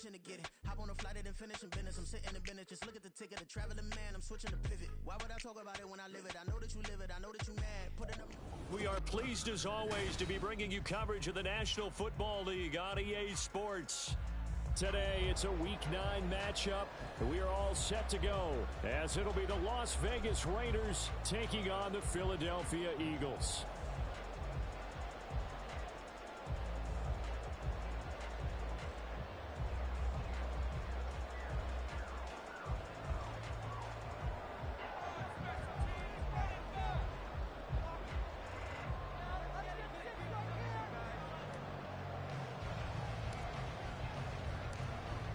itching to get it. Hop on a flight and finish in business. I'm sitting in business, just look at the ticket. A traveling man, I'm switching to pivot. Why would I talk about it when I live it? I know that you live it, I know that you mad. Put it up. We are pleased as always to be bringing you coverage of the National Football League on EA Sports. Today, it's a Week 9 matchup. We are all set to go, as it'll be the Las Vegas Raiders taking on the Philadelphia Eagles.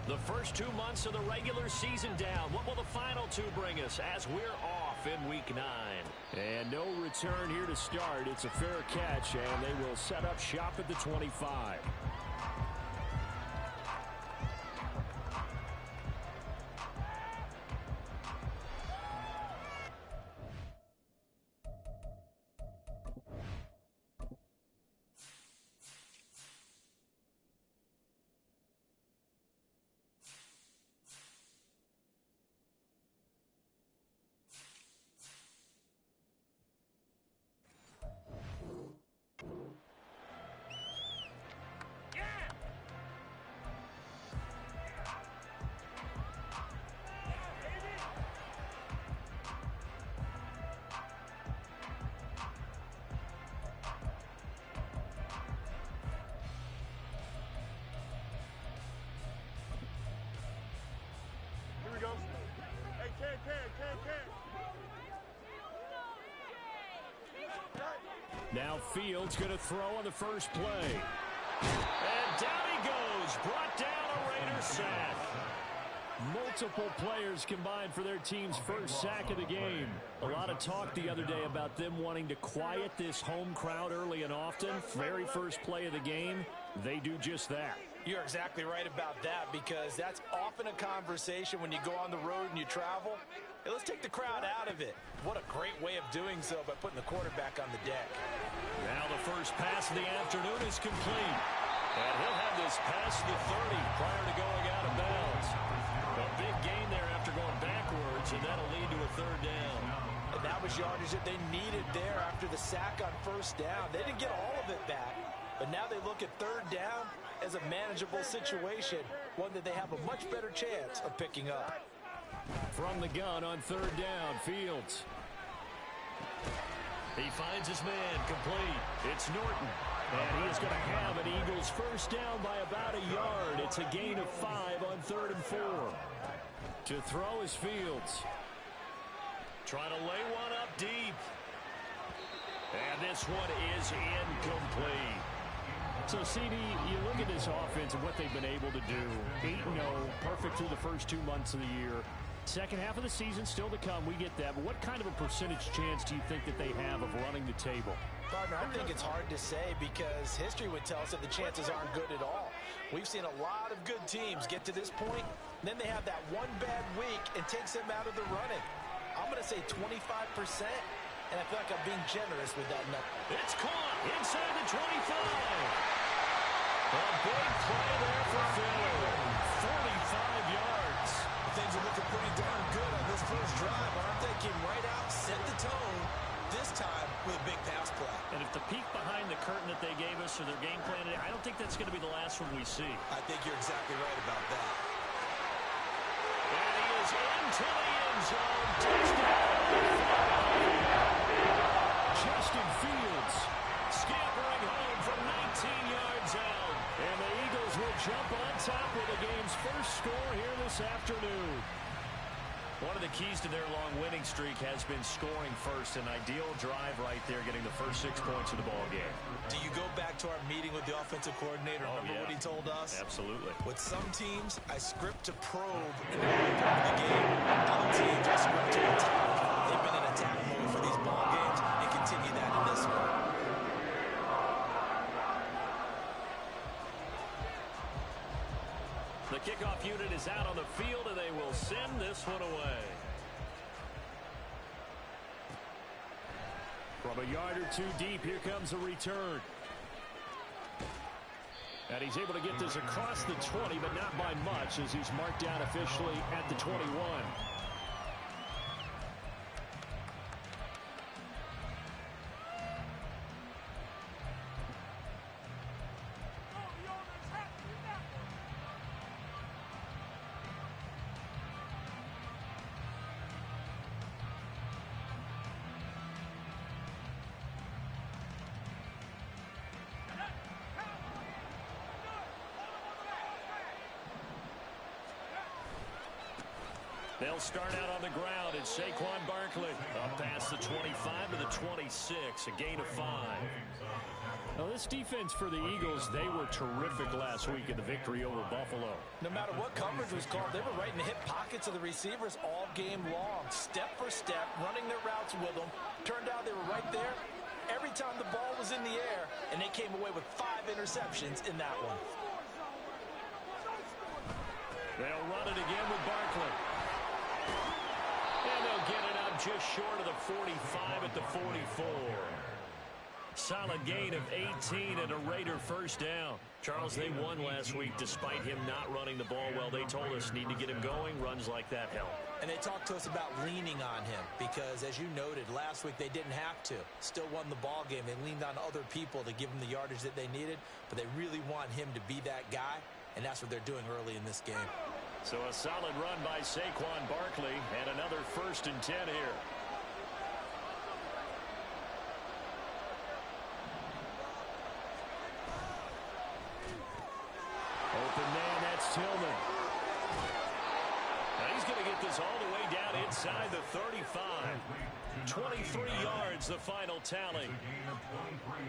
The first 2 months of the regular season down. What will the final 2 bring us as we're off in Week 9? And no return here to start. It's a fair catch, and they will set up shop at the 25. Now Fields going to throw on the first play. And down he goes. Brought down a Raider sack. Multiple players combined for their team's first sack of the game. A lot of talk the other day about them wanting to quiet this home crowd early and often. Very first play of the game, they do just that. You're exactly right about that, because that's often a conversation when you go on the road and you travel. Hey, let's take the crowd out of it. What a great way of doing so by putting the quarterback on the deck. Now the first pass of the afternoon is complete. And he'll have this past the 30 prior to going out of bounds. A big gain there after going backwards, and that'll lead to a third down. And that was yardage that they needed there after the sack on first down. They didn't get all of it back, but now they look at third down as a manageable situation, one that they have a much better chance of picking up. From the gun on third down, Fields. He finds his man, complete. It's Norton. And he is going to have an Eagles first down by about a yard. It's a gain of 5 on 3rd and 4. To throw is Fields. Trying to lay one up deep. And this one is incomplete. So, CD, you look at this offense and what they've been able to do. 8-0, perfect through the first 2 months of the year. Second half of the season still to come. We get that. But what kind of a percentage chance do you think that they have of running the table? Partner, I think it's hard to say, because history would tell us that the chances aren't good at all. We've seen a lot of good teams get to this point, and then they have that one bad week and takes them out of the running. I'm going to say 25%, and I feel like I'm being generous with that number. It's caught inside the 25. A big play there for Philly. 45 yards. Things are looking pretty darn good on this first drive, aren't they? Came right out, set the tone, this time with a big pass play. And if the peek behind the curtain that they gave us or their game plan, I don't think that's going to be the last one we see. I think you're exactly right about that. And he is into the end zone. Touchdown! Justin Fields scampering home from 19 yards out. And the Eagles will jump on top with the game's first score here this afternoon. One of the keys to their long winning streak has been scoring first. An ideal drive right there, getting the first 6 points of the ball game. Do you go back to our meeting with the offensive coordinator? Remember what he told us? Absolutely. With some teams, I script to probe in the early part of the game. Other teams, I script to attack. They've been in attack mode for these ball games and continue that in this one. The kickoff unit is out on the field, and they will send this one away. From a yard or two deep, here comes a return. And he's able to get this across the 20, but not by much, as he's marked down officially at the 21. They'll start out on the ground, and Saquon Barkley up past the 25 to the 26, a gain of 5. Now, this defense for the Eagles, they were terrific last week in the victory over Buffalo. No matter what coverage was called, they were right in the hip pockets of the receivers all game long, step for step, running their routes with them. Turned out they were right there every time the ball was in the air, and they came away with 5 interceptions in that one. They'll run it again with Barkley. And they'll get it up just short of the 45 at the 44. Solid gain of 18 and a Raider first down. Charles, they won last week despite him not running the ball well. They told us need to get him going. Runs like that help. And they talked to us about leaning on him because, as you noted, last week they didn't have to. Still won the ball game. They leaned on other people to give them the yardage that they needed, but they really want him to be that guy, and that's what they're doing early in this game. So a solid run by Saquon Barkley and another 1st and 10 here. Open man, that's Tillman. Now he's going to get this all the way down inside the 35. 23 yards, the final tally.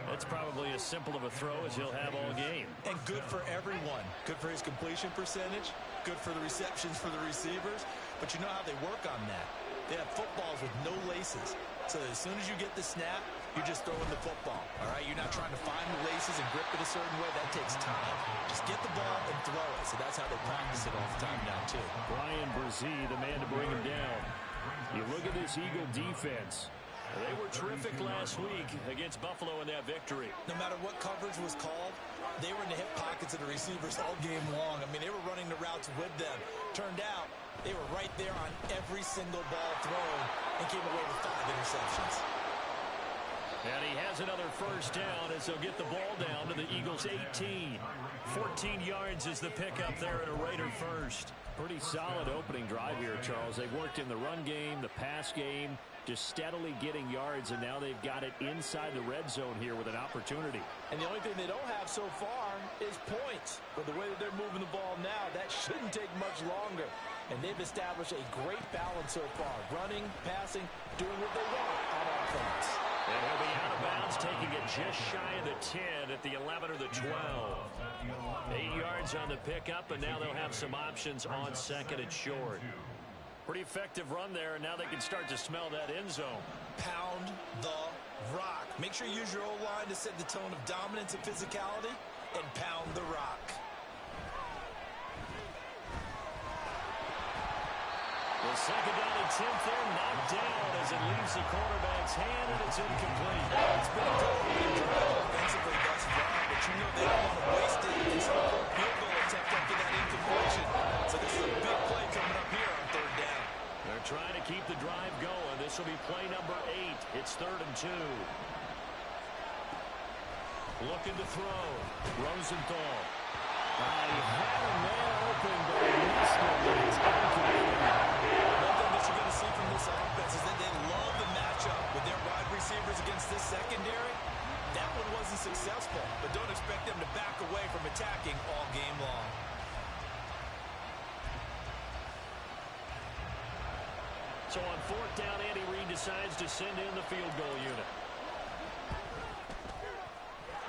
That's probably as simple of a throw as he'll have all game. And good for everyone. Good for his completion percentage. Good for the receptions for the receivers. But you know how they work on that. They have footballs with no laces. So as soon as you get the snap, you're just throwing the football. All right? You're not trying to find the laces and grip it a certain way. That takes time. Just get the ball and throw it. So that's how they practice it all the time now, too. Brian Brzee, the man to bring him down. You look at this Eagle defense. They were terrific last week against Buffalo in that victory. No matter what coverage was called, they were in the hip pockets of the receivers all game long. I mean, they were running the routes with them. Turned out they were right there on every single ball thrown and came away with 5 interceptions. And he has another first down as they'll get the ball down to the Eagles' 18. 14 yards is the pickup there at a Raider first. Pretty solid opening drive here, Charles. They've worked in the run game, the pass game, just steadily getting yards, and now they've got it inside the red zone here with an opportunity. And the only thing they don't have so far is points. But the way that they're moving the ball now, that shouldn't take much longer. And they've established a great balance so far. Running, passing, doing what they want on offense. And he'll be out of bounds, taking it just shy of the 10 at the 11 or the 12. 8 yards on the pickup, and now they'll have some options on 2nd and short. Pretty effective run there, and now they can start to smell that end zone. Pound the rock. Make sure you use your O-line to set the tone of dominance and physicality, and pound the rock. The 2nd down and 10th there, knocked down as it leaves the quarterback's hand, and it's incomplete. It's been a good drive offensively thus far, but you know they don't want to waste it and start a field goal attempt after that incompletion. So this is a big play coming up here on 3rd down. They're trying to keep the drive going. This will be play number 8. It's 3rd and 2. Looking to throw. Rosenthal. I had a man open, but he missed him. It's incomplete. One thing that you're going to see from this offense is that they love the matchup with their wide receivers against this secondary. That one wasn't successful, but don't expect them to back away from attacking all game long. So on 4th down, Andy Reid decides to send in the field goal unit.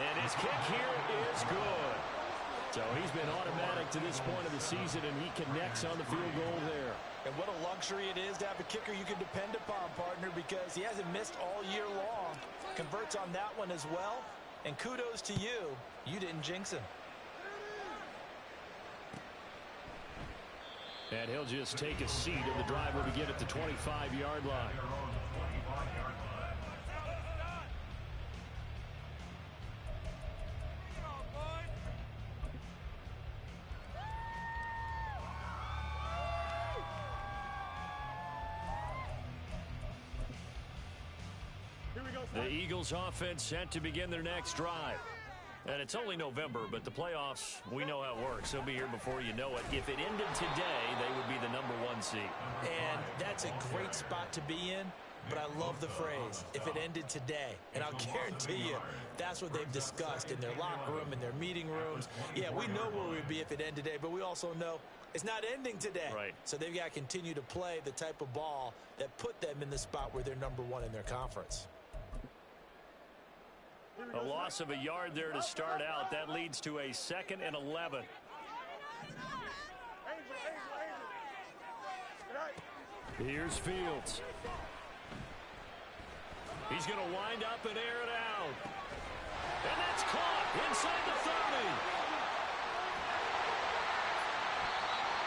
And his kick here is good. So he's been automatic to this point of the season, and he connects on the field goal there. And what a luxury it is to have a kicker you can depend upon, partner, because he hasn't missed all year long. Converts on that one as well. And kudos to you. You didn't jinx him. And he'll just take a seat, and the drive will begin at the 25-yard line. The Eagles offense set to begin their next drive. And it's only November, but the playoffs, we know how it works. They'll be here before you know it. If it ended today, they would be the #1 seed. And that's a great spot to be in, but I love the phrase, if it ended today. And I'll guarantee you, that's what they've discussed in their locker room, in their meeting rooms. Yeah, we know where we'd be if it ended today, but we also know it's not ending today. Right. So they've got to continue to play the type of ball that put them in the spot where they're #1 in their conference. A loss of a yard there to start out. That leads to a 2nd and 11. Here's Fields. He's going to wind up and air it out. And that's caught inside the 30.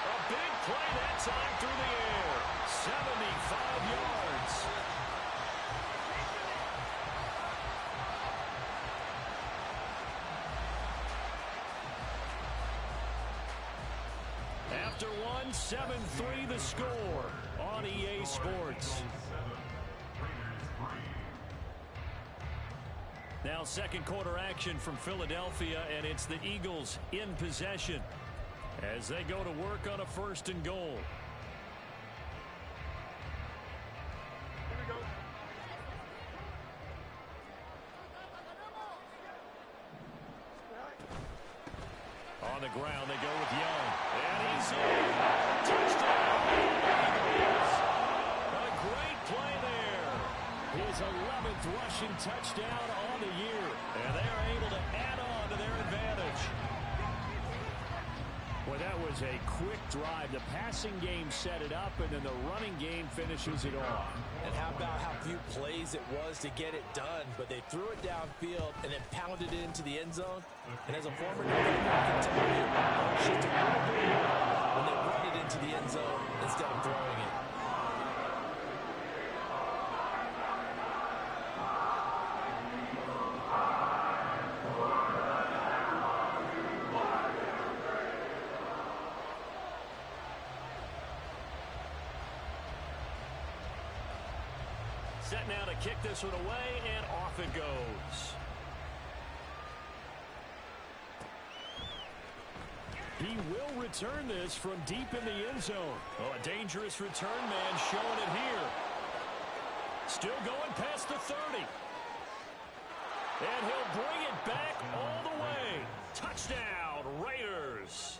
A big play that time through the air. 75 yards. After one, 7-3 the score on EA Sports. Now second quarter action from Philadelphia, and it's the Eagles in possession as they go to work on a 1st and goal. On the ground, they go with Young. And he's in. Touchdown. Eagles. A great play there. His 11th rushing touchdown on the year. And they are able to add on to their advantage. Well, that was a quick drive. The passing game set it up, and then the running game finishes it off. And how about how few plays it was to get it done, but they threw it downfield and then pounded it into the end zone. And as a former defender, I can tell you, it's just a little bit more when they run it into the end zone instead of throwing it. Set now to kick this one away, and off it goes. He will return this from deep in the end zone. Oh, a dangerous return man showing it here. Still going past the 30. And he'll bring it back all the way. Touchdown, Raiders.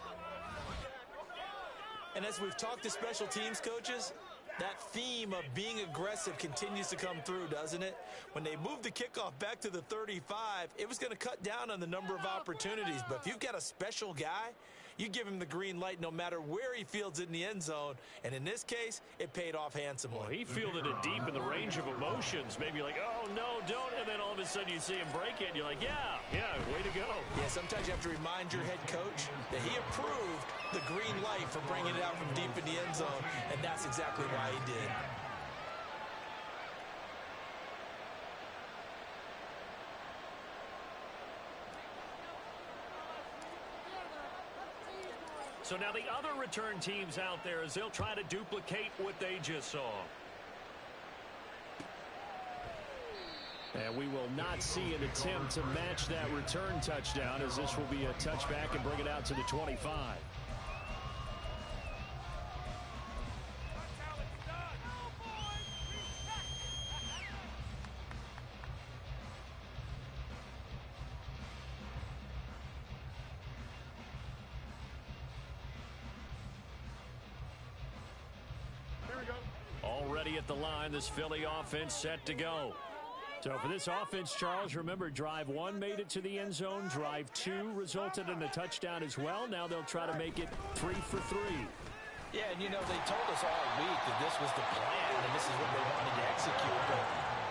And as we've talked to special teams coaches, that theme of being aggressive continues to come through, doesn't it? When they moved the kickoff back to the 35, it was going to cut down on the number of opportunities. But if you've got a special guy, you give him the green light no matter where he fields it in the end zone. And in this case, it paid off handsomely. Well, he fielded it deep in the range of emotions. Maybe like, oh, no, don't. And then all of a sudden you see him break it, and you're like, yeah, way to go. Yeah, sometimes you have to remind your head coach that he approved the green light for bringing it out from deep in the end zone, and that's exactly why he did. So now the other return teams out there, as they'll try to duplicate what they just saw. And we will not see an attempt to match that return touchdown, as this will be a touchback and bring it out to the 25. Already at the line, this Philly offense set to go. So for this offense, Charles, remember, drive 1 made it to the end zone. Drive 2 resulted in a touchdown as well. Now they'll try to make it 3 for 3. Yeah, and you know, they told us all week that this was the plan and this is what they wanted to execute. But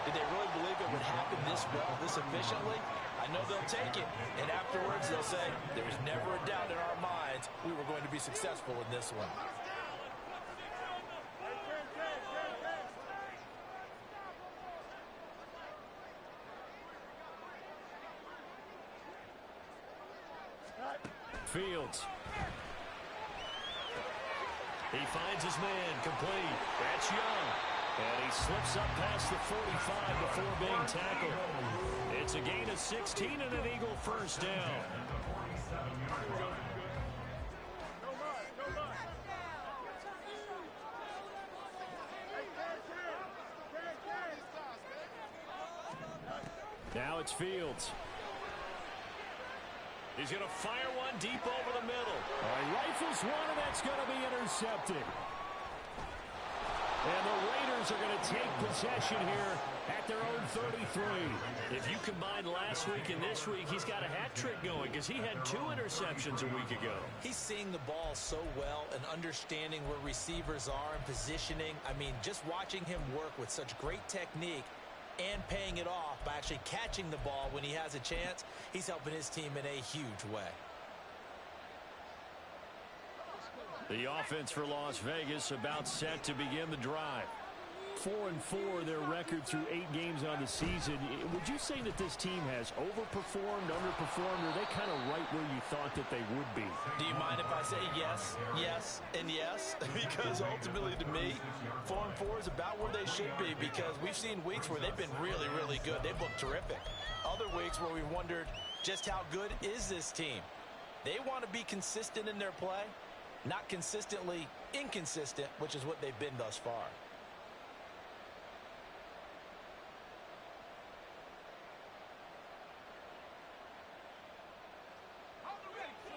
did they really believe it would happen this well, this efficiently? I know they'll take it. And afterwards, they'll say, there was never a doubt in our minds we were going to be successful in this one. Fields. He finds his man complete. That's Young. And he slips up past the 45 before being tackled. It's a gain of 16 and an Eagle first down. Now it's Fields. He's going to fire one deep over the middle. He rifles one, and that's going to be intercepted. And the Raiders are going to take possession here at their own 33. If you combine last week and this week, he's got a hat trick going because he had 2 interceptions a week ago. He's seeing the ball so well and understanding where receivers are and positioning. I mean, just watching him work with such great technique and paying it off by actually catching the ball when he has a chance, he's helping his team in a huge way. The offense for Las Vegas about set to begin the drive. 4-4 their record through 8 games on the season. Would you say that this team has overperformed, underperformed, or are they kind of right where you thought that they would be? Do you mind if I say yes, yes, and yes? Because ultimately to me, 4-4 is about where they should be because we've seen weeks where they've been really, really good. They've looked terrific. Other weeks where we wondered just how good is this team. They want to be consistent in their play, not consistently inconsistent, which is what they've been thus far.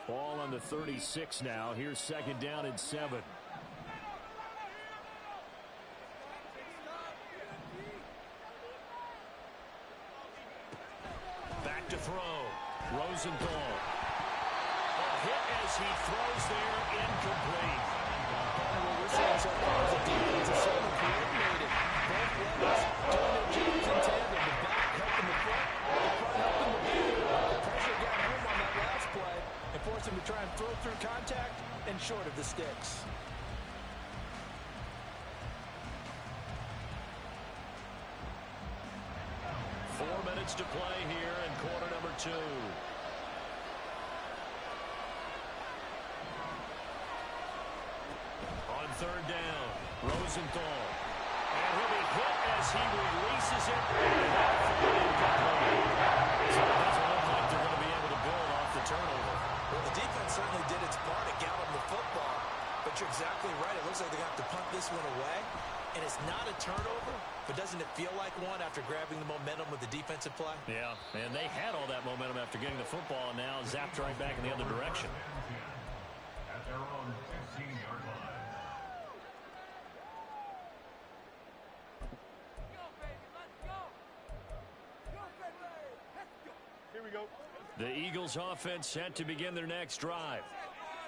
Ball on the 36 now. Here's second down and 7. Back to throw. Rosenthal. A hit as he throws there, incomplete. What we're seeing so far is a defense is so coordinated. Both levels doing their jobs in tandem. The back helping the front, the front helping the back. The pressure got home on that last play and forced him to try and throw through contact and short of the sticks. Minutes to play here in quarter number 2. On third down, Rosenthal. And he'll be hit as he releases it. So it doesn't look like they're going to be able to build off the turnover. Well, the defense certainly did its part at galloping the football. But you're exactly right. It looks like they're going to have to punt this one away. And it's not a turnover, but doesn't it feel like one after grabbing the momentum with the defensive play? Yeah, and they had all that momentum after getting the football, and now zapped right back in the other direction. At their own 15-yard line. Here we go. The Eagles offense set to begin their next drive.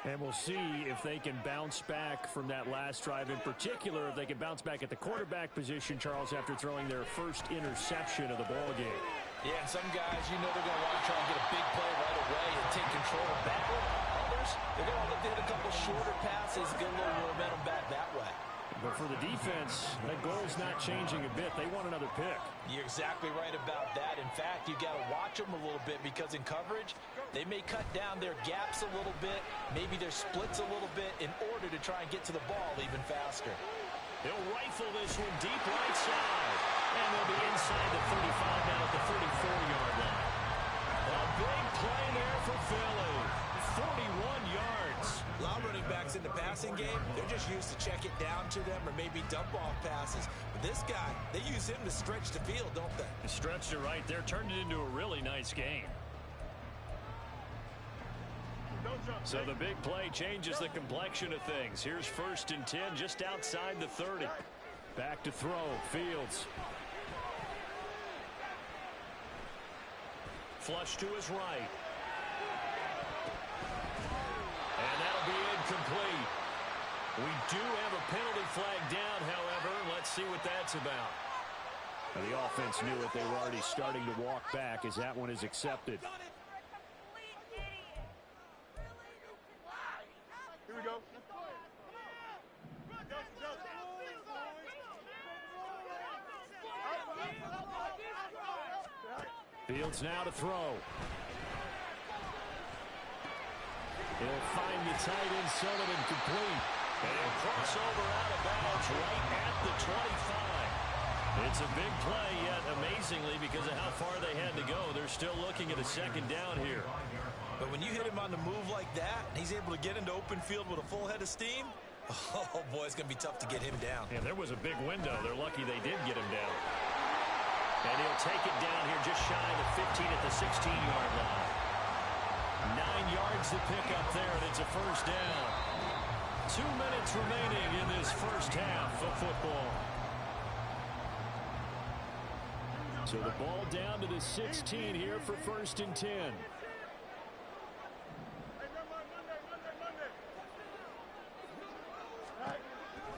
And we'll see if they can bounce back from that last drive. In particular, if they can bounce back at the quarterback position, Charles, after throwing their first interception of the ball game. Yeah, and some guys, you know they're going to want to try and get a big play right away and take control of that one. Others, they're going to look to hit a couple shorter passes, get a little momentum back that way. But for the defense, that goal's not changing a bit. They want another pick. You're exactly right about that. In fact, you got to watch them a little bit because in coverage, they may cut down their gaps a little bit, maybe their splits a little bit in order to try and get to the ball even faster. They'll rifle this one deep right side. And they'll be inside the 35 now at the 34-yard line. A big play there for Philly. 41 yards. A lot of running backs in the passing game, they're just used to check it down to them or maybe dump off passes. But this guy, they use him to stretch the field, don't they? They stretched it right there, turned it into a really nice game. So the big play changes the complexion of things. Here's 1st and 10 just outside the 30. Back to throw, Fields. Flush to his right. And that'll be incomplete. We do have a penalty flag down, however. Let's see what that's about. Now, the offense knew it. They were already starting to walk back as that one is accepted. Here we go. Fields now to throw. He'll find the tight end, Sullivan, complete. And he'll cross over out of bounds right at the 25. It's a big play, yet amazingly, because of how far they had to go, they're still looking at a second down here. But when you hit him on the move like that, and he's able to get into open field with a full head of steam, oh, boy, it's going to be tough to get him down. And there was a big window. They're lucky they did get him down. And he'll take it down here just shy of the 15 at the 16-yard line. 9 yards to pick up there, and it's a first down. 2 minutes remaining in this first half of football. So the ball down to the 16 here for 1st and 10.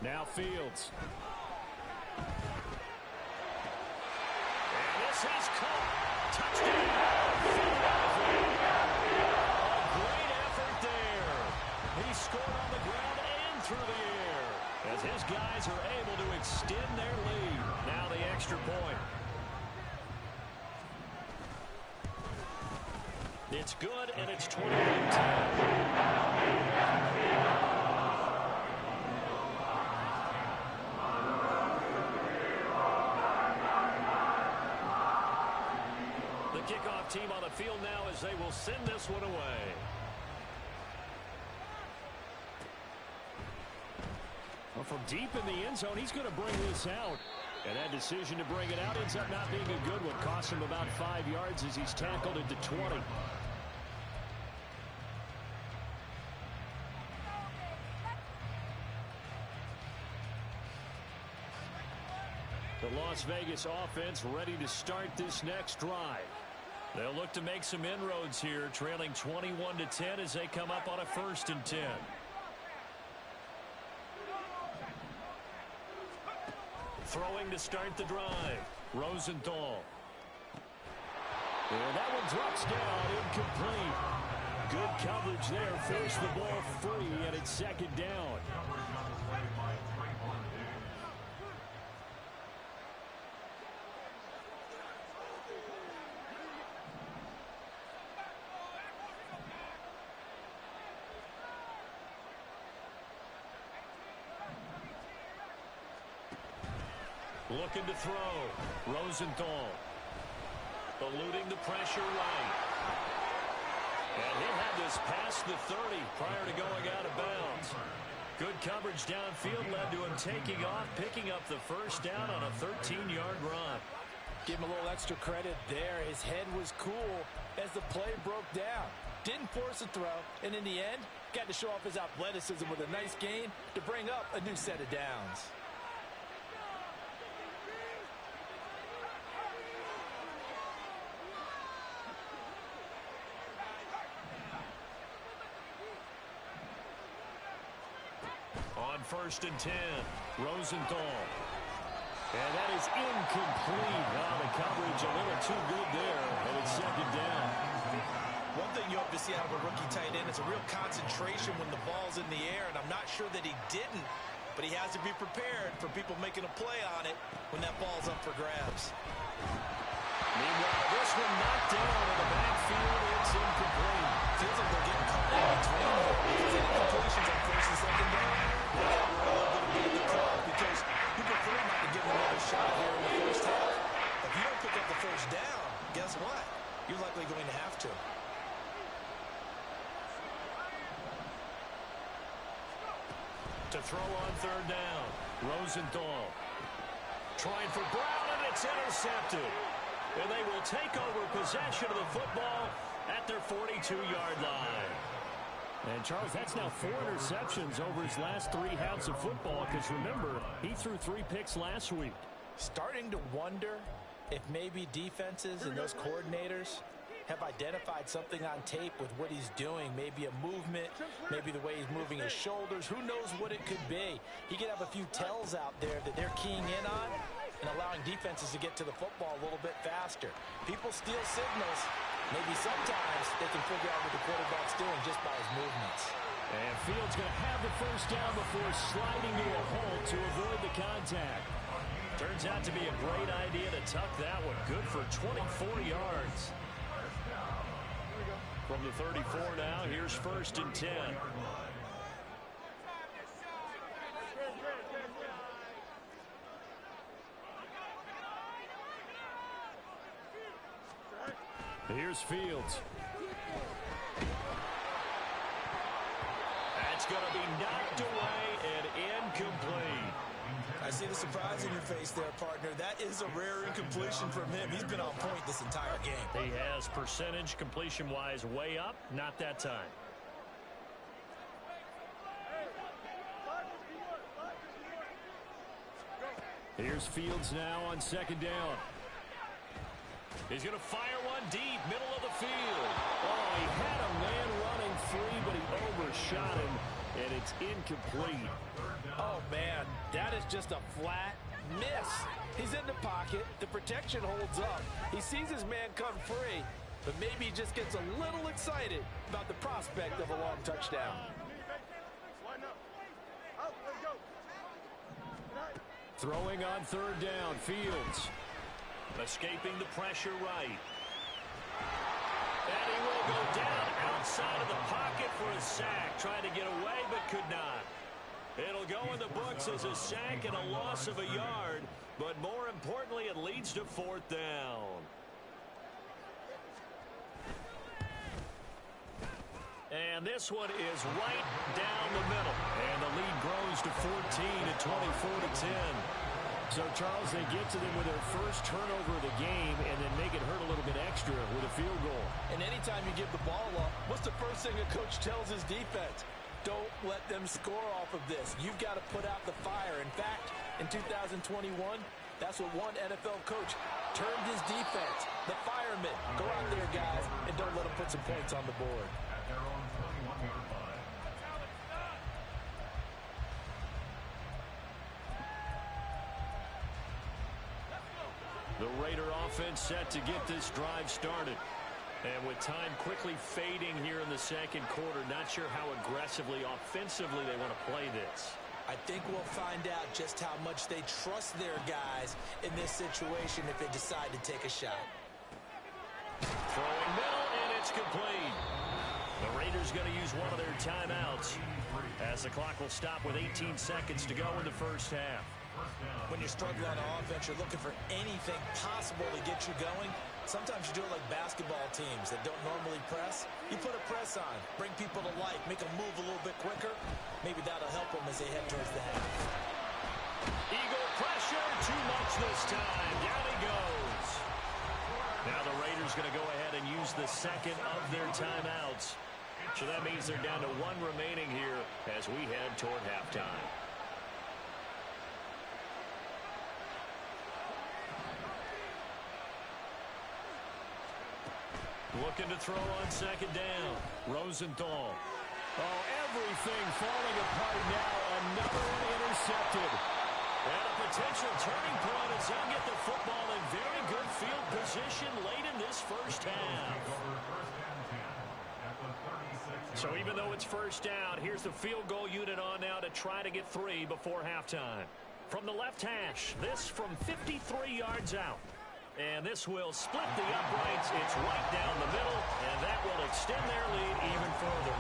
Now Fields. And this is caught. Touchdown. A great effort there. He scored on the ground and through the air as his guys are able to extend their lead. Now the extra point. It's good, and it's 21-10. The kickoff team on the field now as they will send this one away. Well, from deep in the end zone, he's going to bring this out. And that decision to bring it out ends up not being a good one. Costs him about 5 yards as he's tackled into 20. The Las Vegas offense ready to start this next drive. They'll look to make some inroads here, trailing 21-10 as they come up on a 1st and 10. Throwing to start the drive. Rosenthal. And that one drops down, incomplete. Good coverage there, forced the ball free, and it's 2nd down. Looking to throw. Rosenthal. Eluding the pressure right. And he had this past the 30 prior to going out of bounds. Good coverage downfield led to him taking off, picking up the first down on a 13-yard run. Give him a little extra credit there. His head was cool as the play broke down. Didn't force a throw, and in the end, got to show off his athleticism with a nice gain to bring up a new set of downs. On 1st and 10, Rosenthal. And that is incomplete. Now the coverage a little too good there, and it's 2nd down. One thing you hope to see out of a rookie tight end is a real concentration when the ball's in the air, and I'm not sure that he didn't, but he has to be prepared for people making a play on it when that ball's up for grabs. Meanwhile, this one knocked down in the backfield. It's incomplete. Feels like they're getting caught in between here because the incompletions on 1st and 2nd down. They got a little bit of beat the call because you prefer not to give them another shot here in the first half. If you don't pick up the first down, guess what? You're likely going to have to. To throw on 3rd down, Rosenthal. Trying for Brown, and it's intercepted. And they will take over possession of the football at their 42-yard line. And, Charles, that's now 4 interceptions over his last 3 halves of football because, remember, he threw 3 picks last week. Starting to wonder if maybe defenses and those coordinators have identified something on tape with what he's doing. Maybe a movement, maybe the way he's moving his shoulders. Who knows what it could be? He could have a few tells out there that they're keying in on and allowing defenses to get to the football a little bit faster. People steal signals. Maybe sometimes they can figure out what the quarterback's doing just by his movements. And Fields going to have the first down before sliding to a halt to avoid the contact. Turns out to be a great idea to tuck that one. Good for 24 yards. From the 34 now, here's 1st and 10. Here's Fields. That's going to be knocked away and incomplete. I see the surprise in your face there, partner. That is a rare incompletion from him. He's been on point this entire game. He has percentage completion-wise way up, not that time. Here's Fields now on second down. He's going to fire one deep, middle of the field. Oh, he had a man running free, but he overshot him, and it's incomplete. Oh, man, that is just a flat miss. He's in the pocket. The protection holds up. He sees his man come free, but maybe he just gets a little excited about the prospect of a long touchdown. Throwing on third down, Fields. Escaping the pressure right. And he will go down outside of the pocket for a sack. Trying to get away, but could not. It'll go in the books as a sack and a loss of a yard. But more importantly, it leads to fourth down. And this one is right down the middle. And the lead grows to 14 at 24-10. So, Charles, they get to them with their first turnover of the game and then make it hurt a little bit extra with a field goal. And anytime you give the ball up, what's the first thing a coach tells his defense? Don't let them score off of this. You've got to put out the fire. In fact, in 2021, that's what one NFL coach termed his defense, the firemen. Go out there, guys, and don't let them put some points on the board. At their own 21-yard line. The Raider offense set to get this drive started. And with time quickly fading here in the second quarter, not sure how aggressively, offensively they want to play this. I think we'll find out just how much they trust their guys in this situation if they decide to take a shot. Throwing middle, and it's complete. The Raiders going to use one of their timeouts as the clock will stop with 18 seconds to go in the first half. When you're struggling on offense, you're looking for anything possible to get you going. Sometimes you do it like basketball teams that don't normally press. You put a press on, bring people to life, make them move a little bit quicker. Maybe that'll help them as they head towards the half. Eagle pressure, too much this time. Down he goes. Now the Raiders going to go ahead and use the second of their timeouts. So that means they're down to one remaining here as we head toward halftime. Looking to throw on second down. Rosenthal. Oh, everything falling apart now. Another one intercepted. And a potential turning point as they'll get the football in very good field position late in this first half. So even though it's first down, here's the field goal unit on now to try to get 3 before halftime. From the left hash, this from 53 yards out. And this will split the uprights. It's right down the middle, and that will extend their lead even further.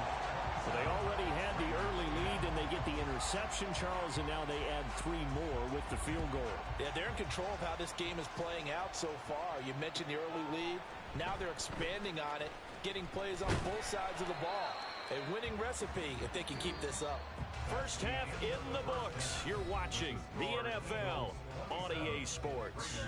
So they already had the early lead, and they get the interception, Charles, and now they add 3 more with the field goal. Yeah, they're in control of how this game is playing out so far. You mentioned the early lead. Now they're expanding on it, getting plays on both sides of the ball. A winning recipe if they can keep this up. First half in the books. You're watching the NFL on EA Sports.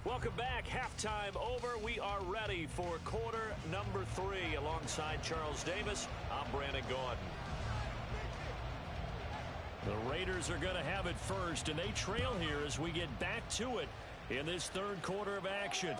Welcome back. Halftime over. We are ready for quarter number 3. Alongside Charles Davis, I'm Brandon Gaudin. The Raiders are going to have it first, and they trail here as we get back to it in this third quarter of action.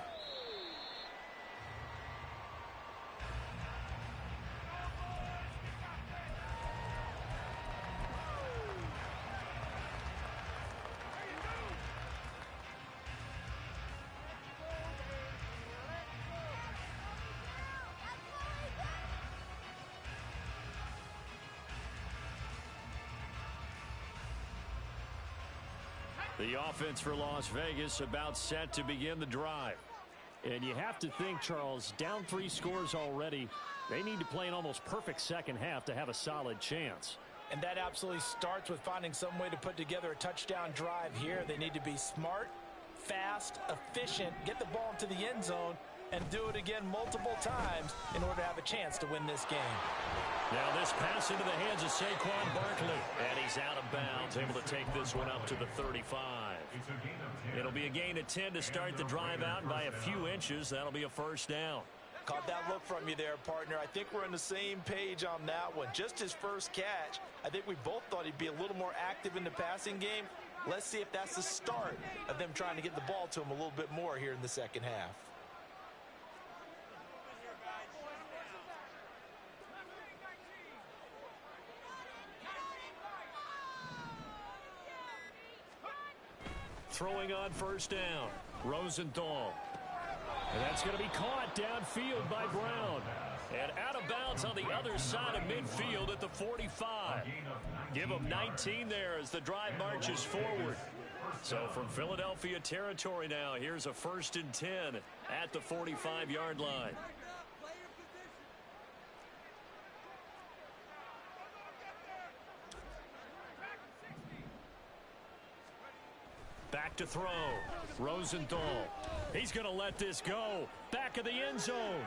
The offense for Las Vegas about set to begin the drive. And you have to think, Charles, down 3 scores already. They need to play an almost perfect second half to have a solid chance. And that absolutely starts with finding some way to put together a touchdown drive here. They need to be smart, fast, efficient, get the ball into the end zone, and do it again multiple times in order to have a chance to win this game. Now this pass into the hands of Saquon Barkley. And he's out of bounds, able to take this one up to the 35. It'll be a gain of 10 to start the drive out, and by a few inches, that'll be a first down. Caught that look from you there, partner. I think we're on the same page on that one. Just his first catch, I think we both thought he'd be a little more active in the passing game. Let's see if that's the start of them trying to get the ball to him a little bit more here in the second half. Throwing on first down, Rosenthal. And that's going to be caught downfield by Brown. And out of bounds on the other side of midfield at the 45. Give him 19 there as the drive marches forward. So from Philadelphia territory now, here's a 1st and 10 at the 45-yard line. Back to throw. Rosenthal. He's going to let this go. Back of the end zone.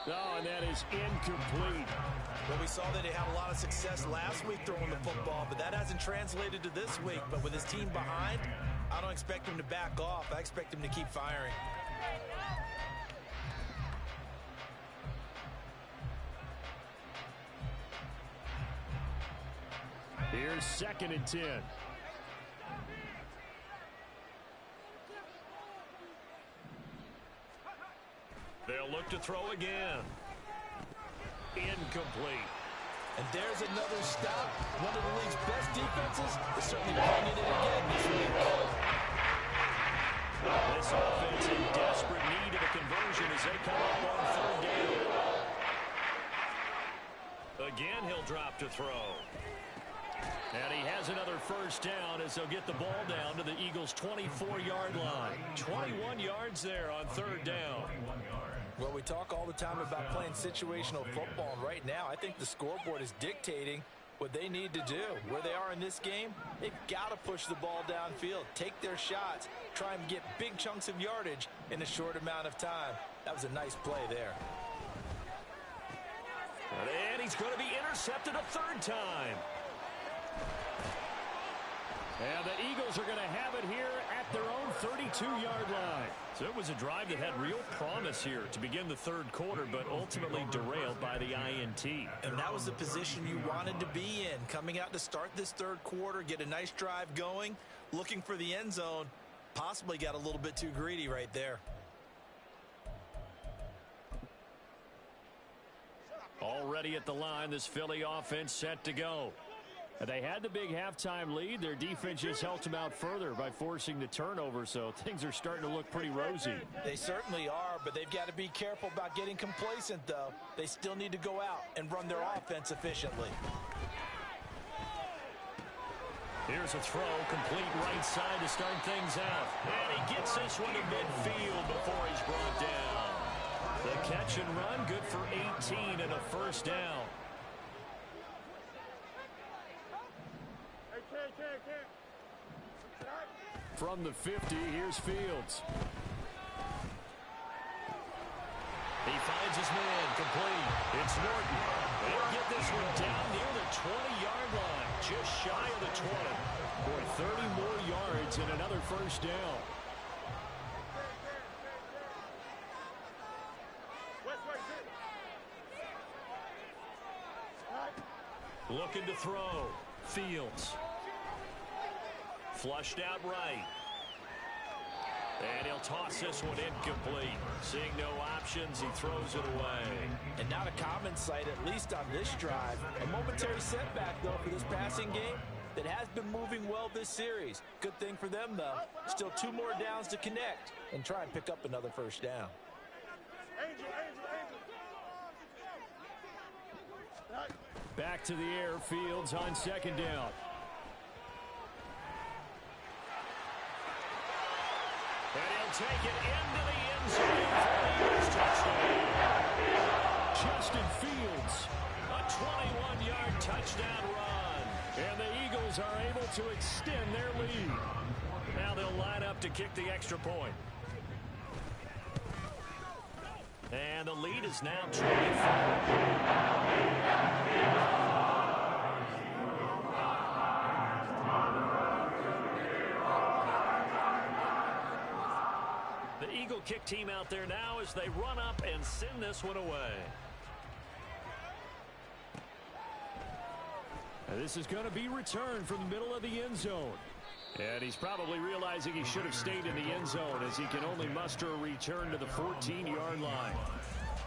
Oh, and that is incomplete. Well, we saw that he had a lot of success last week throwing the football, but that hasn't translated to this week. But with his team behind, I don't expect him to back off. I expect him to keep firing. Here's 2nd and 10. They'll look to throw again. Incomplete. And there's another stop. One of the league's best defenses is certainly bringing it again this week. This offense in desperate need of a conversion as they come up on 3rd down. Again, he'll drop to throw. And he has another first down as they'll get the ball down to the Eagles' 24-yard line. 21 yards there on 3rd down. Well, we talk all the time about playing situational football, and right now I think the scoreboard is dictating what they need to do. Where they are in this game, they've got to push the ball downfield, take their shots, try and get big chunks of yardage in a short amount of time. That was a nice play there. And he's going to be intercepted a 3rd time. And the Eagles are going to have it here at their own 32-yard line. So it was a drive that had real promise here to begin the 3rd quarter, but ultimately derailed by the INT. And that was the position you wanted to be in. Coming out to start this 3rd quarter, get a nice drive going, looking for the end zone. Possibly got a little bit too greedy right there. Already at the line, this Philly offense set to go. They had the big halftime lead. Their defense just helped them out further by forcing the turnover, so things are starting to look pretty rosy. They certainly are, but they've got to be careful about getting complacent, though. They still need to go out and run their offense efficiently. Here's a throw, complete right side to start things out. And he gets this one to midfield before he's brought down. The catch and run, good for 18 and a first down. From the 50, here's Fields. He finds his man, complete. It's Norton. They'll get this one down near the 20-yard line, just shy of the 20. Boy, 30 more yards and another first down. Looking to throw. Fields. Flushed out right. And he'll toss this one incomplete. Seeing no options, he throws it away. And not a common sight, at least on this drive. A momentary setback, though, for this passing game that has been moving well this series. Good thing for them, though. Still 2 more downs to connect and try and pick up another first down. Back to the air, Fields on 2nd down. And he'll take it into the end zone for the Eagles touchdown. Justin Fields, a 21-yard touchdown run. And the Eagles are able to extend their lead. Now they'll line up to kick the extra point. And the lead is now 24. The Eagle kick team out there now as they run up and send this one away. And this is going to be returned from the middle of the end zone. And he's probably realizing he should have stayed in the end zone as he can only muster a return to the 14-yard line.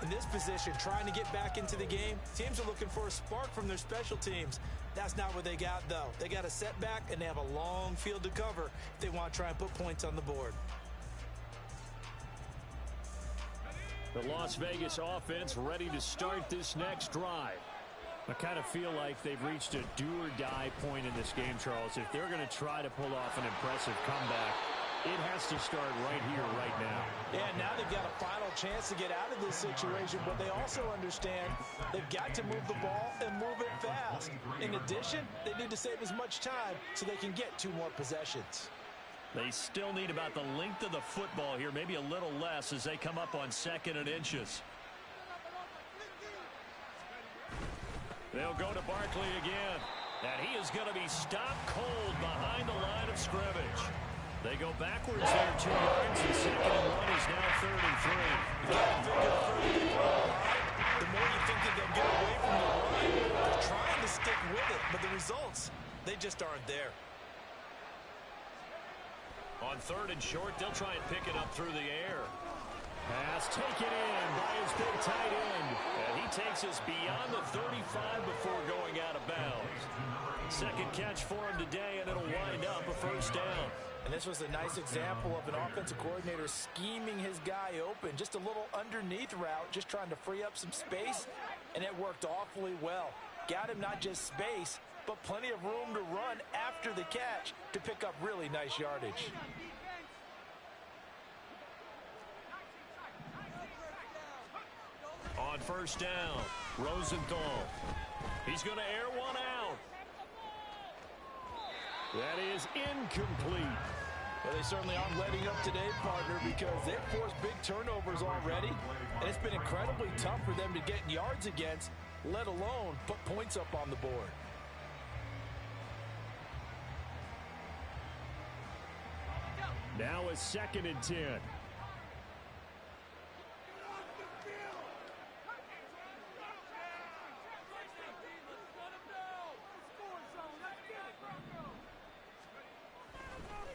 In this position, trying to get back into the game, teams are looking for a spark from their special teams. That's not what they got, though. They got a setback, and they have a long field to cover if they want to try and put points on the board. The Las Vegas offense ready to start this next drive. I kind of feel like they've reached a do-or-die point in this game, Charles. If they're going to try to pull off an impressive comeback, it has to start right here, right now. Yeah, now they've got a final chance to get out of this situation, but they also understand they've got to move the ball and move it fast. In addition, they need to save as much time so they can get 2 more possessions. They still need about the length of the football here, maybe a little less as they come up on 2nd and inches. They'll go to Barkley again. And he is going to be stopped cold behind the line of scrimmage. They go backwards there 2 yards, and 2nd and 1 is now 3rd and 3. You got to figure the further they throw the line, the more you think that they'll get away from the run. They're trying to stick with it, but the results, they just aren't there. On 3rd and short, they'll try and pick it up through the air. Pass taken in by his big tight end. And he takes us beyond the 35 before going out of bounds. 2nd catch for him today, and it'll wind up a 1st down. And this was a nice example of an offensive coordinator scheming his guy open. Just a little underneath route, just trying to free up some space, and it worked awfully well. Got him not just space, but plenty of room to run after the catch to pick up really nice yardage. On 1st down, Rosenthal. He's going to air one out. That is incomplete. Well, they certainly aren't letting up today, partner, because they've forced big turnovers already, and it's been incredibly tough for them to get yards against, let alone put points up on the board. Now a 2nd and 10.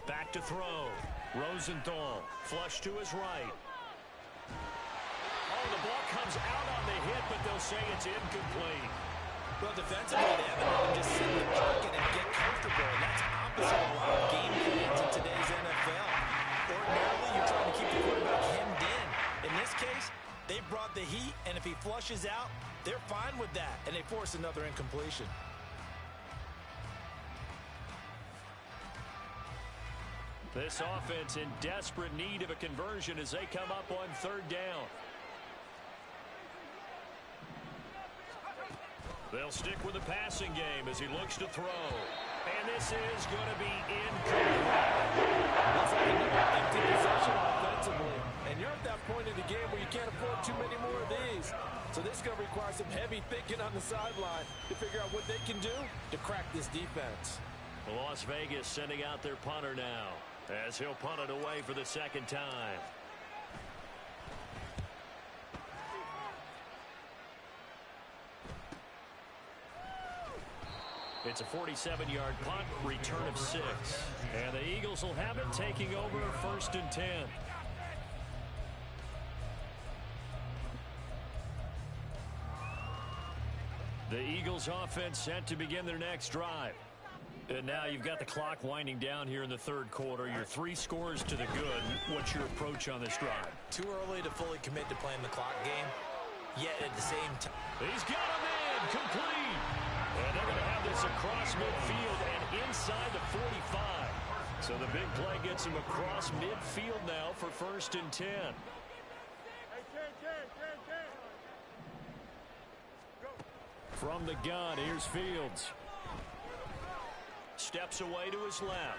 Back to throw. Rosenthal, flush to his right. Oh, the ball comes out on the hit, but they'll say it's incomplete. Well, defensively, they haven't let him just sit in the pocket and get comfortable, and that's opposite of a lot of game plans in today's NFL. Ordinarily, you're trying to keep the quarterback hemmed in. In this case, they brought the heat, and if he flushes out, they're fine with that, and they force another incompletion. This offense in desperate need of a conversion as they come up on 3rd down. They'll stick with the passing game as he looks to throw. And this is going to be incomplete. Looks like another empty possession offensively. And you're at that point in the game where you can't afford too many more of these. So this is going to require some heavy thinking on the sideline to figure out what they can do to crack this defense. Las Vegas sending out their punter now as he'll punt it away for the 2nd time. It's a 47-yard punt, return of 6. And the Eagles will have it, taking over 1st and 10. The Eagles offense set to begin their next drive. And now you've got the clock winding down here in the 3rd quarter. Your 3 scores to the good. What's your approach on this drive? Too early to fully commit to playing the clock game, yet at the same time. He's got him in, complete. And they're going to have this across midfield and inside the 45. So the big play gets him across midfield now for 1st and 10. From the gun, here's Fields. Steps away to his left.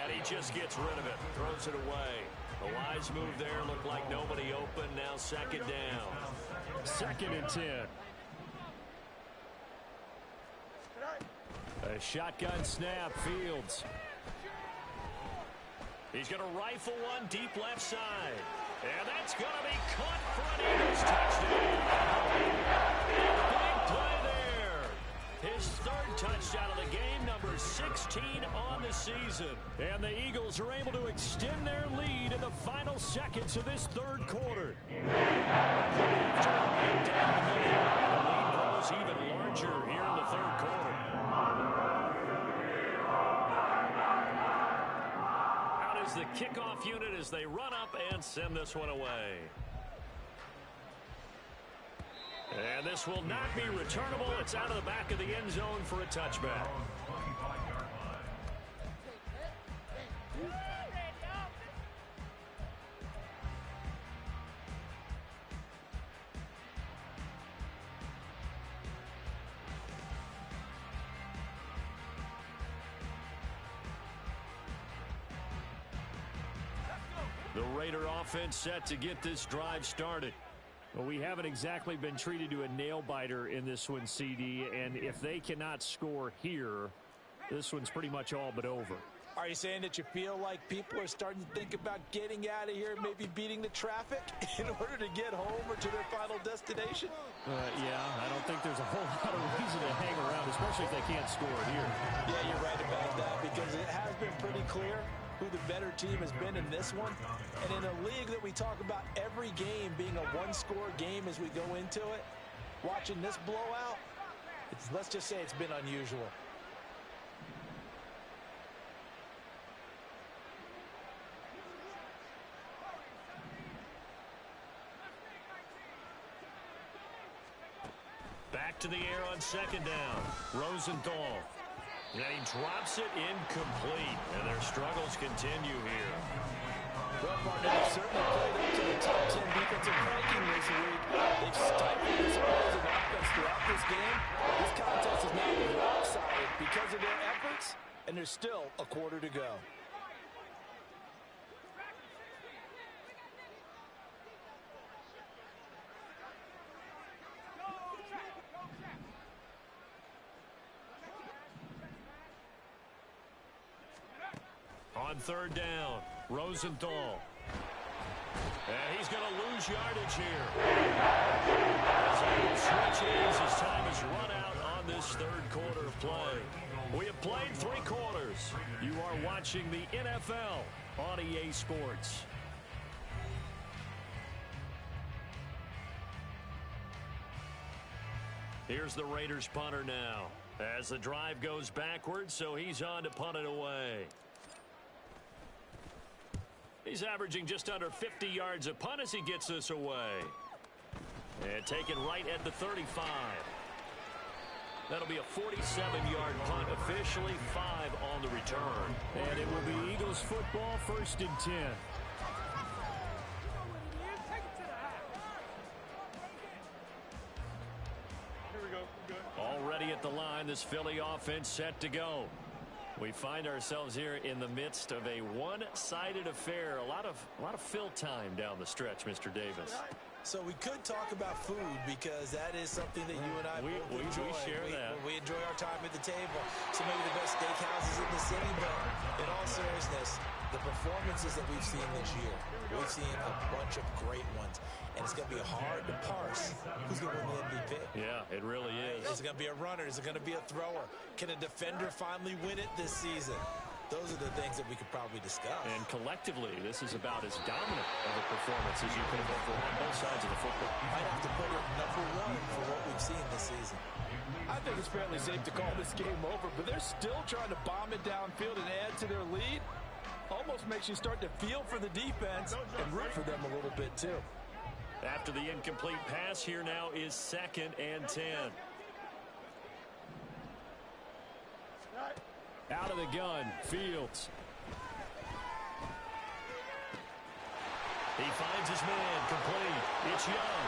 And he just gets rid of it. Throws it away. A wise move there. Looked like nobody open. Now 2nd down. 2nd and 10. A shotgun snap. Fields. He's going to rifle one deep left side. And that's going to be caught for an Eagles touchdown. Big play there. His 3rd touchdown of the game, number 16 on the season. And the Eagles are able to extend their lead in the final seconds of this 3rd quarter. Down the middle. The lead grows even larger here in the 3rd quarter. The kickoff unit as they run up and send this one away. And this will not be returnable. It's out of the back of the end zone for a touchback. The Raider offense set to get this drive started. Well, we haven't exactly been treated to a nail-biter in this one, CD, and if they cannot score here, this one's pretty much all but over. Are you saying that you feel like people are starting to think about getting out of here, maybe beating the traffic in order to get home or to their final destination? Yeah, I don't think there's a whole lot of reason to hang around, especially if they can't score here. Yeah, you're right about that, because it has been pretty clear who the better team has been in this one. And in a league that we talk about every game being a one-score game as we go into it, watching this blowout, let's just say it's been unusual. Back to the air on 2nd down. Rosenthal. And he drops it incomplete. And their struggles continue here. Well, partner, they've certainly played up to the top 10 defensive ranking this week. They've stifled this opposing offense throughout this game. This contest is now lopsided because of their efforts, and there's still a quarter to go. On 3rd down, Rosenthal. And he's going to lose yardage here. As switches, his time is run out on this 3rd quarter of play. We have played 3 quarters. You are watching the NFL on EA Sports. Here's the Raiders punter now. As the drive goes backwards, so he's on to punt it away. He's averaging just under 50 yards a punt as he gets this away. And taken right at the 35. That'll be a 47-yard punt, officially 5 on the return. And it will be Eagles football, 1st and 10. Already at the line, this Philly offense set to go. We find ourselves here in the midst of a one-sided affair. A lot of fill time down the stretch, Mr. Davis. So we could talk about food, because that is something that you and I both enjoy. We share that. We enjoy our time at the table. So maybe the best steakhouses in the city, but in all seriousness, the performances that we've seen this year, we've seen a bunch of great ones. And it's going to be hard to parse who's going to win the MVP. Yeah, it really is. Is it going to be a runner? Is it going to be a thrower? Can a defender finally win it this season? Those are the things that we could probably discuss. And collectively, this is about as dominant of a performance as you can have for on both sides of the football. Might have to put it #1 for what we've seen this season. I think it's fairly safe to call this game over, but they're still trying to bomb it downfield and add to their lead. Almost makes you start to feel for the defense and root for them a little bit, too. After the incomplete pass, here now is 2nd and 10. Out of the gun, Fields. He finds his man, complete. It's Young.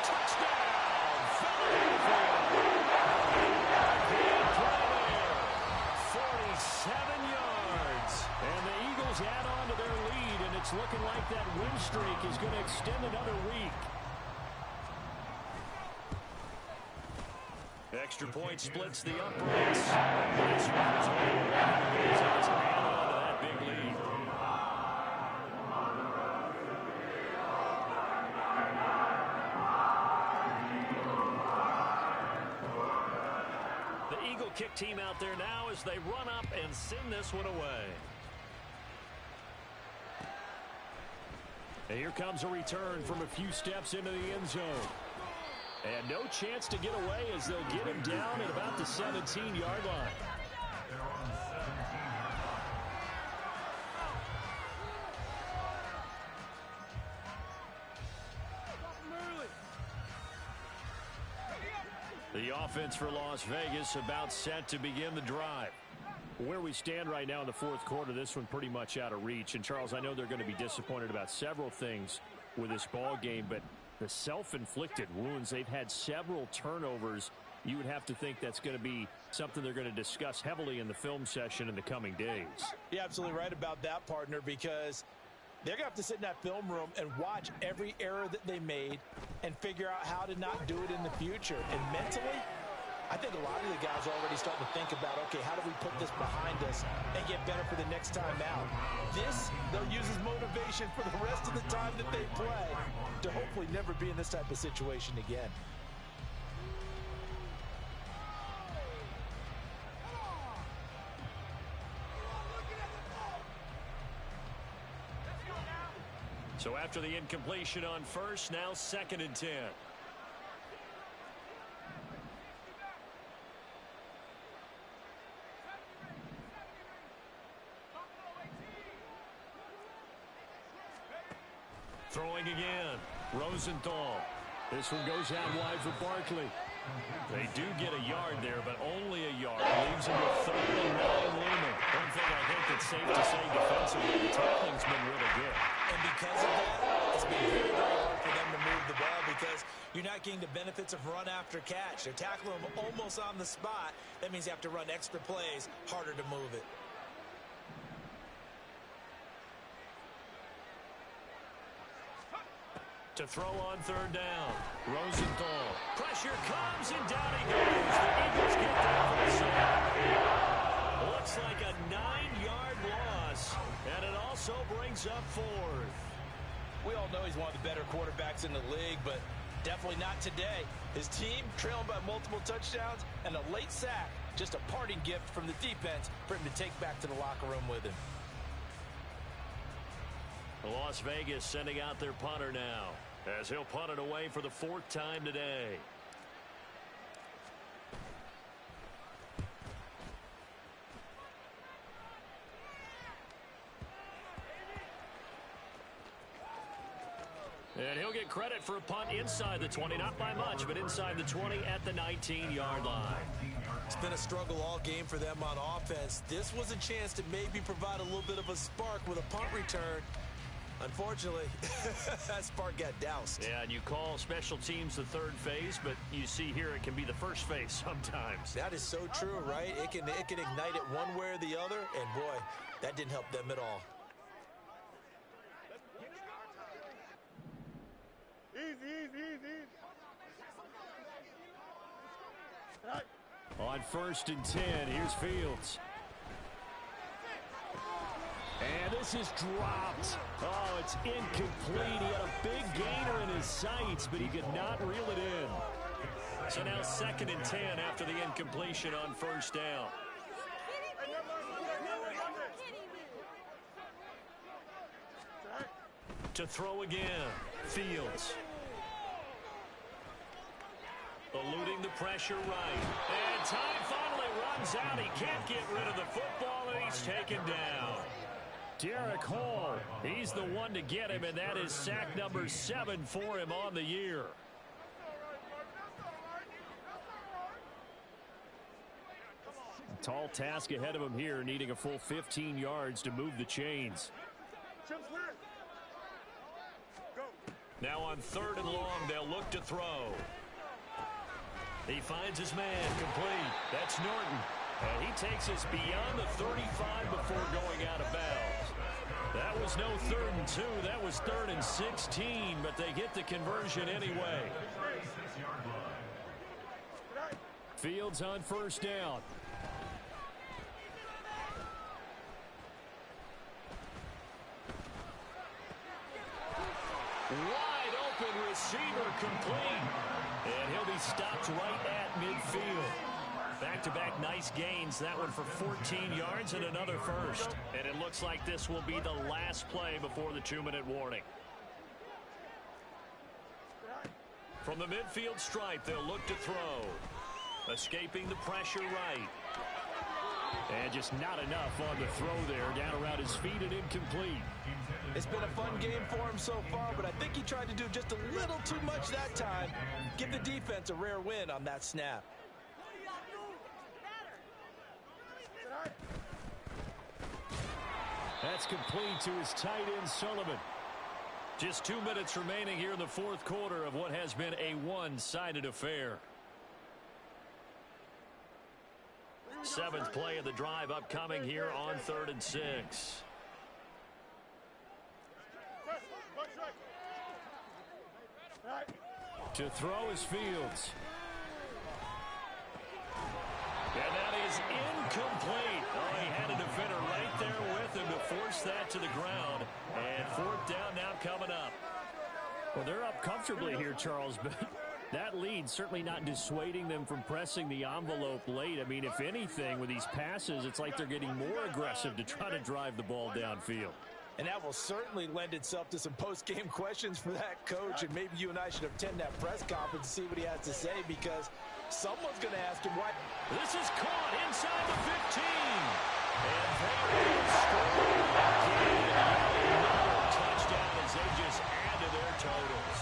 Touchdown, Philadelphia. Big play there. 47 yards. And the Eagles add on to their lead, and it's looking like that win streak is going to extend another week. Extra point splits the uprights. This one is over. Let's add on to that big lead. The Eagle kick team out there now as they run up and send this one away. And here comes a return from a few steps into the end zone. And no chance to get away as they'll get him down at about the 17-yard line. They're on the 17-yard line. The offense for Las Vegas about set to begin the drive. Where we stand right now in the fourth quarter, this one pretty much out of reach. And, Charles, I know they're going to be disappointed about several things with this ball game, but the self-inflicted wounds, they've had several turnovers. You would have to think that's going to be something they're going to discuss heavily in the film session in the coming days. You're absolutely right about that, partner, because they're going to have to sit in that film room and watch every error that they made and figure out how to not do it in the future. And mentally, I think a lot of the guys are already starting to think about, okay, how do we put this behind us and get better for the next time out? This, they'll use as motivation for the rest of the time that they play to hopefully never be in this type of situation again. So after the incompletion on first, now 2nd and 10. Throwing again, Rosenthal. This one goes out wide for Barkley. They do get a yard there, but only a yard. Leaves him with 3rd and 9 looming. One thing I think that's safe to say defensively, the tackling's been really good. And because of that, it's been very, very hard for them to move the ball because you're not getting the benefits of run after catch. They're tackling them almost on the spot. That means you have to run extra plays, harder to move it. To throw on 3rd down. Rosenthal. Pressure comes and down he goes. The Eagles get there for the sack. Looks like a 9-yard loss. And it also brings up 4th. We all know he's one of the better quarterbacks in the league, but definitely not today. His team trailing by multiple touchdowns and a late sack. Just a parting gift from the defense for him to take back to the locker room with him. Las Vegas sending out their punter now as he'll punt it away for the 4th time today. And he'll get credit for a punt inside the 20, not by much, but inside the 20 at the 19-yard line. It's been a struggle all game for them on offense. This was a chance to maybe provide a little bit of a spark with a punt return. Unfortunately, that spark got doused. Yeah, and you call special teams the 3rd phase, but you see here it can be the 1st phase sometimes. That is so true, right? It can ignite it one way or the other, and boy, that didn't help them at all. Easy. On 1st and 10, here's Fields. And this is dropped. Oh, it's incomplete. He had a big gainer in his sights, but he could not reel it in. So now 2nd and 10 after the incompletion on 1st down. To throw again, Fields. Eluding the pressure right. And time finally runs out. He can't get rid of the football, and he's taken down. Derek Hall, he's the one to get him, and that is sack number 7 for him on the year. Tall task ahead of him here, needing a full 15 yards to move the chains. Now on 3rd and long, they'll look to throw. He finds his man, complete. That's Norton. And he takes us beyond the 35 before going out of bounds. That was no 3rd and 2. That was 3rd and 16, but they get the conversion anyway. Fields on 1st down. Wide open receiver, complete. And he'll be stopped right at midfield. Back-to-back nice gains. That one for 14 yards and another first. And it looks like this will be the last play before the 2-minute warning. From the midfield stripe, they'll look to throw. Escaping the pressure right. And just not enough on the throw there. Down around his feet and incomplete. It's been a fun game for him so far, but I think he tried to do just a little too much that time. Give the defense a rare win on that snap. That's complete to his tight end, Sullivan. Just 2 minutes remaining here in the 4th quarter of what has been a one-sided affair. 7th play of the drive upcoming here on 3rd and 6. To throw is Fields. And that is incomplete. Oh, he had a defender right there with him to force that to the ground. And 4th down now coming up. Well, they're up comfortably here, Charles, but that lead certainly not dissuading them from pressing the envelope late. I mean, if anything, with these passes, it's like they're getting more aggressive to try to drive the ball downfield. And that will certainly lend itself to some post-game questions for that coach. And maybe you and I should attend that press conference and see what he has to say, because someone's going to ask him why. This is caught inside the 15. And they will score again. Another touchdown as they just add to their totals.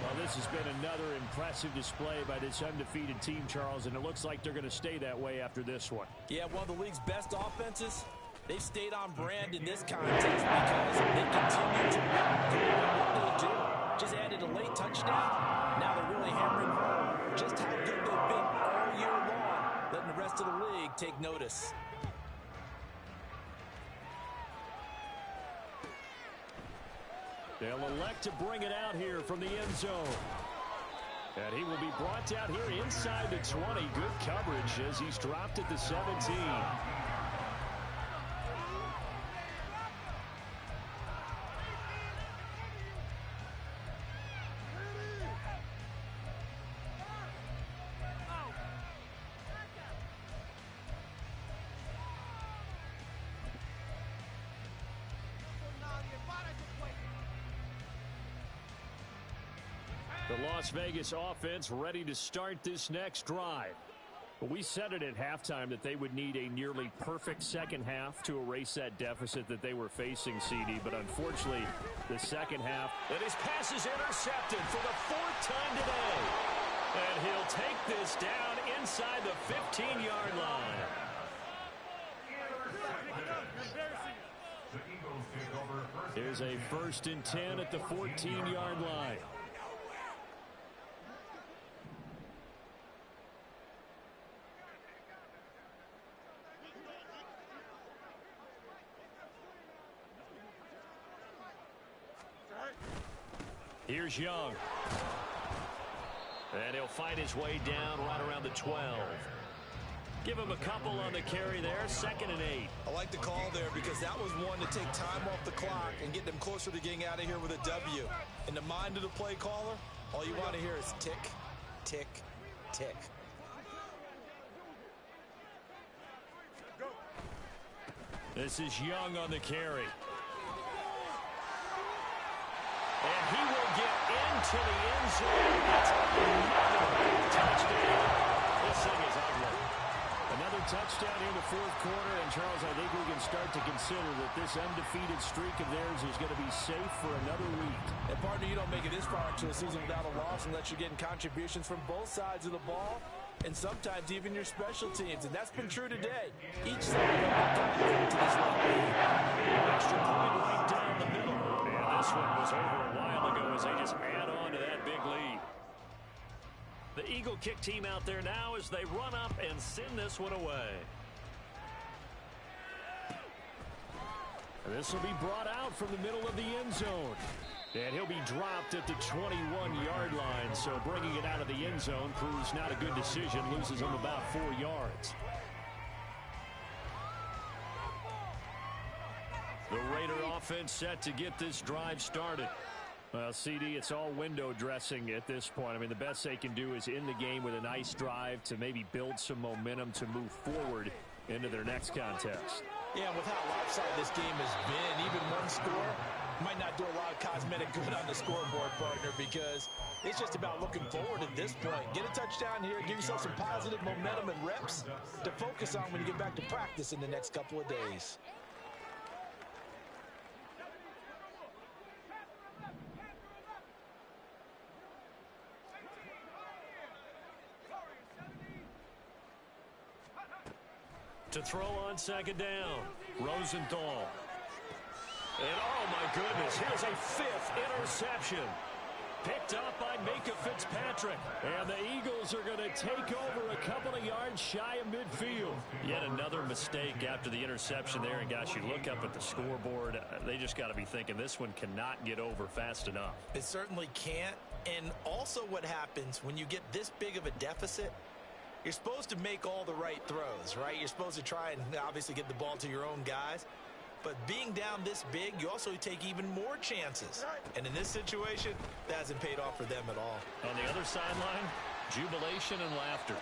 Well, this has been another impressive display by this undefeated team, Charles, and it looks like they're going to stay that way after this one. Yeah, one of the league's best offenses. They've stayed on brand in this contest because they continue to do what they do. Just added a late touchdown. Now they're really hammering home just how good they've been all year long, letting the rest of the league take notice. They'll elect to bring it out here from the end zone. And he will be brought out here inside the 20. Good coverage as he's dropped at the 17. The Las Vegas offense ready to start this next drive. We said it at halftime that they would need a nearly perfect second half to erase that deficit that they were facing, CD. But unfortunately, the second half. And his pass is intercepted for the 4th time today. And he'll take this down inside the 15-yard line. Here's a 1st and 10 at the 14-yard line. Here's Young. And he'll find his way down right around the 12. Give him a couple on the carry there. 2nd and 8. I like the call there because that was one to take time off the clock and get them closer to getting out of here with a W. In the mind of the play caller, all you want to hear is tick, tick, tick. This is Young on the carry. And he will get into the end zone. That's another touchdown. This thing is ugly. Another touchdown here in the 4th quarter. And, Charles, I think we can start to consider that this undefeated streak of theirs is going to be safe for another week. And, partner, you don't make it this far into a season without a loss unless you're getting contributions from both sides of the ball. and sometimes even your special teams, and that's been true today. Each side got to this level. Extra point right down the middle. And this one was over a while ago as they just add on to that big lead. The Eagle kick team out there now as they run up and send this one away. This will be brought out from the middle of the end zone. And he'll be dropped at the 21-yard line. So bringing it out of the end zone proves not a good decision. Loses him about 4 yards. The Raider offense set to get this drive started. Well, CD, it's all window dressing at this point. I mean, the best they can do is end the game with a nice drive to maybe build some momentum to move forward into their next contest. Yeah, with how lopsided this game has been, even one score might not do a lot of cosmetic good on the scoreboard, partner, because it's just about looking forward at this point. Get a touchdown here, give yourself some positive momentum and reps to focus on when you get back to practice in the next couple of days. To throw on second down, Rosenthal. And oh my goodness, here's a 5th interception. Picked up by Micah Fitzpatrick. And the Eagles are going to take over a couple of yards shy of midfield. Yet another mistake after the interception there. And gosh, you look up at the scoreboard, they just got to be thinking this one cannot get over fast enough. It certainly can't. And also what happens when you get this big of a deficit, you're supposed to make all the right throws, right? You're supposed to try and obviously get the ball to your own guys. But being down this big, you also take even more chances. And in this situation, that hasn't paid off for them at all. On the other sideline, jubilation and laughter.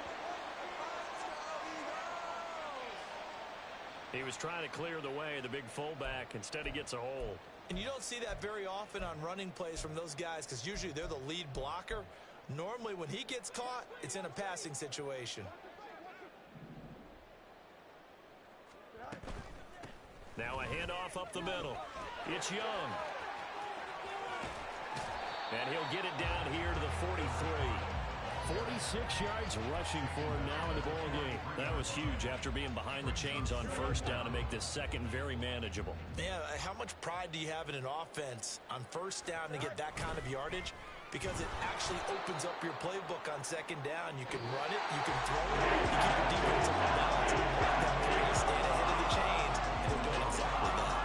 He was trying to clear the way, the big fullback. Instead, he gets a hold. And you don't see that very often on running plays from those guys because usually they're the lead blocker. Normally, when he gets caught, it's in a passing situation. Now a handoff up the middle. It's Young. And he'll get it down here to the 43. 46 yards rushing for him now in the ball game. That was huge after being behind the chains on first down to make this second very manageable. Yeah, how much pride do you have in an offense on first down to get that kind of yardage? Because it actually opens up your playbook on second down. You can run it, you can throw it, you keep your defense on balance. Let them really stand ahead of the chains, and they're doing exactly that.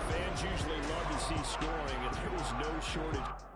Fans usually love to see scoring, and there was no shortage.